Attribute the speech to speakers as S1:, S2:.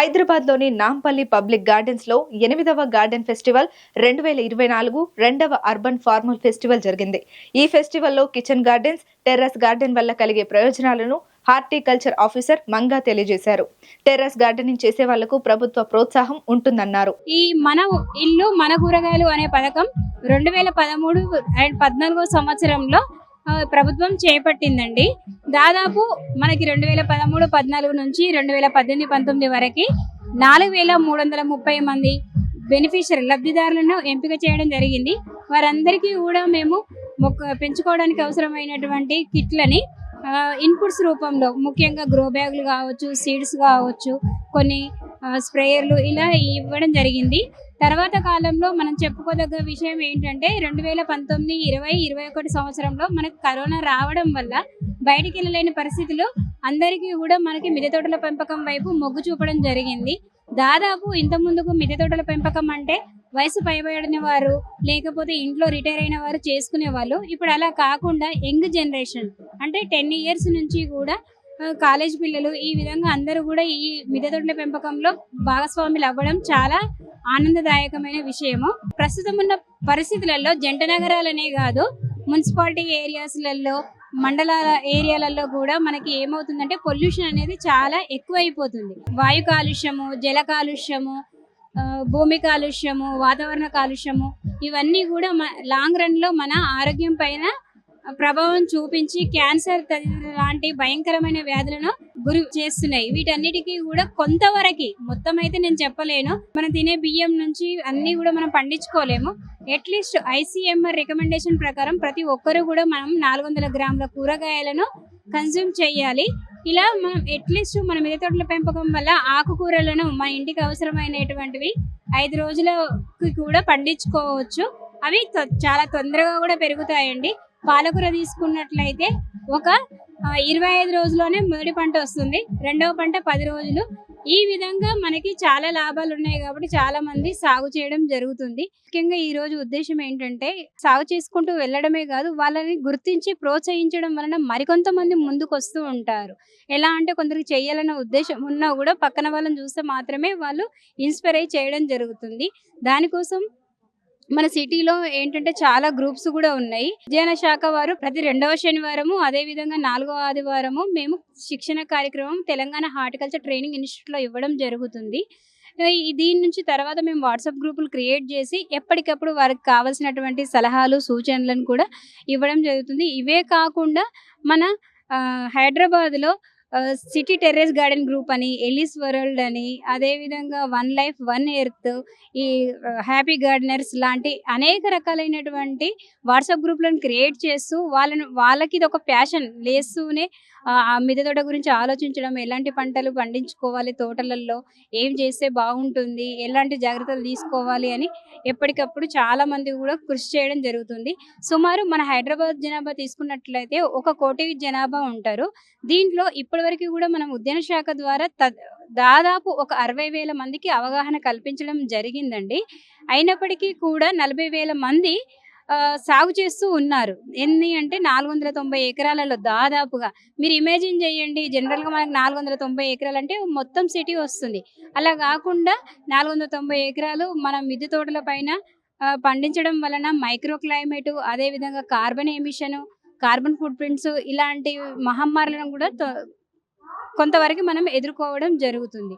S1: హైదరాబాద్లోని నాంపల్లి పబ్లిక్ గార్డెన్స్లో 8వ గార్డెన్ ఫెస్టివల్ 2024 రెండవ అర్బన్ ఫార్మల్ ఫెస్టివల్ జరిగింది. ఈ ఫెస్టివల్లో కిచెన్ గార్డెన్స్, టెర్రస్ గార్డెన్ వల్ల కలిగే ప్రయోజనాలను హార్టికల్చర్ ఆఫీసర్ మంగా తెలియజేశారు. టెర్రస్ గార్డెనింగ్ చేసే వాళ్లకు ప్రభుత్వ ప్రోత్సాహం ఉంటుందన్నారు.
S2: ఈ మన ఇల్లు మన కూరగాయలు అనే పథకం 2013-14 సంవత్సరంలో ప్రభుత్వం చేపట్టిందండి. దాదాపు మనకి 2013-14 నుంచి 2018-19 వరకు 4330 మంది బెనిఫిషియరీ లబ్ధిదారులను ఎంపిక చేయడం జరిగింది. వారందరికీ కూడా మేము పెంచుకోవడానికి అవసరమైనటువంటి కిట్లని ఇన్పుట్స్ రూపంలో, ముఖ్యంగా గ్రో బ్యాగులు కావచ్చు, సీడ్స్ కావచ్చు, కొన్ని స్ప్రేయర్లు ఇలా ఇవ్వడం జరిగింది. తర్వాత కాలంలో మనం చెప్పుకోదగ్గ విషయం ఏంటంటే 2019, 20, 21 సంవత్సరంలో మనకు కరోనా రావడం వల్ల బయటికి వెళ్ళలేని పరిస్థితులు అందరికీ కూడా మనకి మిద్దె తోటల పెంపకం వైపు మొగ్గు చూపడం జరిగింది. దాదాపు ఇంత ముందుకు మిద్దె తోటల పెంపకం అంటే వయసు పైబడిన వారు, లేకపోతే ఇంట్లో రిటైర్ అయిన వారు చేసుకునే వాళ్ళు. ఇప్పుడు అలా కాకుండా యంగ్ జనరేషన్ అంటే 10 years నుంచి కూడా కాలేజ్ పిల్లలు, ఈ విధంగా అందరూ కూడా ఈ మిద్దె తోటల పెంపకంలో భాగస్వాములు అవ్వడం చాలా ఆనందదాయకమైన విషయము. ప్రస్తుతం ఉన్న పరిస్థితులలో జంట నగరాలనే కాదు, మున్సిపాలిటీ ఏరియాస్లలో, మండలాల ఏరియాలలో కూడా మనకి ఏమవుతుందంటే పొల్యూషన్ అనేది చాలా ఎక్కువైపోతుంది. వాయు కాలుష్యము, జల కాలుష్యము, భూమి కాలుష్యము, వాతావరణ కాలుష్యము, ఇవన్నీ కూడా లాంగ్ రన్లో మన ఆరోగ్యం పైన ప్రభావం చూపించి క్యాన్సర్ లాంటి భయంకరమైన వ్యాధులను గురి చేస్తున్నాయి. వీటన్నిటికీ కూడా కొంతవరకు, మొత్తం అయితే నేను చెప్పలేను, మనం తినే బియ్యం నుంచి అన్ని కూడా మనం పండించుకోలేము. అట్లీస్ట్ ICMR రికమెండేషన్ ప్రకారం ప్రతి ఒక్కరు కూడా మనం 400 గ్రాముల కూరగాయలను కన్జ్యూమ్ చేయాలి. ఇలా మనం అట్లీస్ట్ మన మిద్దె తోటల పెంపకం వల్ల ఆకుకూరలను మన ఇంటికి అవసరమైనటువంటివి 5 రోజులకి కూడా పండించుకోవచ్చు. అవి చాలా తొందరగా కూడా పెరుగుతాయండి. పాలకూర తీసుకున్నట్లయితే ఒక 25 రోజుల్లోనే మొదటి పంట వస్తుంది, రెండవ పంట 10 రోజులు. ఈ విధంగా మనకి చాలా లాభాలు ఉన్నాయి కాబట్టి చాలా మంది సాగు చేయడం జరుగుతుంది. ముఖ్యంగా ఈ రోజు ఉద్దేశం ఏంటంటే సాగు చేసుకుంటూ వెళ్ళడమే కాదు, వాళ్ళని గుర్తించి ప్రోత్సహించడం వలన మరికొంతమంది ముందుకు వస్తూ ఉంటారు. ఎలా అంటే కొందరికి చేయాలన్న ఉద్దేశం ఉన్నా కూడా పక్కన వాళ్ళని చూస్తే మాత్రమే వాళ్ళు ఇన్స్పైర్ అయ్యి చేయడం జరుగుతుంది. దానికోసం మన సిటీలో ఏంటంటే చాలా గ్రూప్స్ కూడా ఉన్నాయి. ఉద్యాన శాఖ వారు ప్రతి 2వ శనివారము, అదేవిధంగా 4వ ఆదివారము మేము శిక్షణ కార్యక్రమం తెలంగాణ హార్టికల్చర్ ట్రైనింగ్ ఇన్స్టిట్యూట్లో ఇవ్వడం జరుగుతుంది. దీని నుంచి తర్వాత మేము వాట్సాప్ గ్రూపులు క్రియేట్ చేసి ఎప్పటికప్పుడు వారికి కావాల్సినటువంటి సలహాలు, సూచనలను కూడా ఇవ్వడం జరుగుతుంది. ఇవే కాకుండా మన హైదరాబాద్లో సిటీ టెర్రస్ గార్డెన్ గ్రూప్ అని, ఎలిస్ వరల్డ్ అని, అదేవిధంగా 1 Life 1 Earth, ఈ హ్యాపీ గార్డెనర్స్ లాంటి అనేక రకాలైనటువంటి వాట్సాప్ గ్రూప్లను క్రియేట్ చేస్తూ వాళ్ళకి ఇది ఒక ప్యాషన్ లేస్తూనే ఆ మిద్దె తోట గురించి ఆలోచించడం, ఎలాంటి పంటలు పండించుకోవాలి, తోటలలో ఏం చేస్తే బాగుంటుంది, ఎలాంటి జాగ్రత్తలు తీసుకోవాలి అని ఎప్పటికప్పుడు చాలా మంది కూడా కృషి చేయడం జరుగుతుంది. సుమారు మన హైదరాబాద్ జనాభా తీసుకున్నట్లయితే 1 కోటి జనాభా ఉంటారు. దీంట్లో ఇప్పటివరకు కూడా మనం ఉద్యాన శాఖ ద్వారా దాదాపు ఒక 60,000 మందికి అవగాహన కల్పించడం జరిగిందండి. అయినప్పటికీ కూడా 40,000 మంది సాగు చేస్తూ ఉన్నారు. ఎన్ని అంటే 490 ఎకరాలలో దాదాపుగా. మీరు ఇమాజిన్ చేయండి, జనరల్గా మనకు 490 ఎకరాలు అంటే మొత్తం సిటీ వస్తుంది. అలా కాకుండా 490 ఎకరాలు మన మిద్దె తోటల పైన పండించడం వలన మైక్రో క్లైమేటు, అదేవిధంగా కార్బన్ ఎమిషను, కార్బన్ ఫుట్ ప్రింట్స్ ఇలాంటి మహమ్మారులను కూడా కొంతవరకు మనం ఎదుర్కోవడం జరుగుతుంది.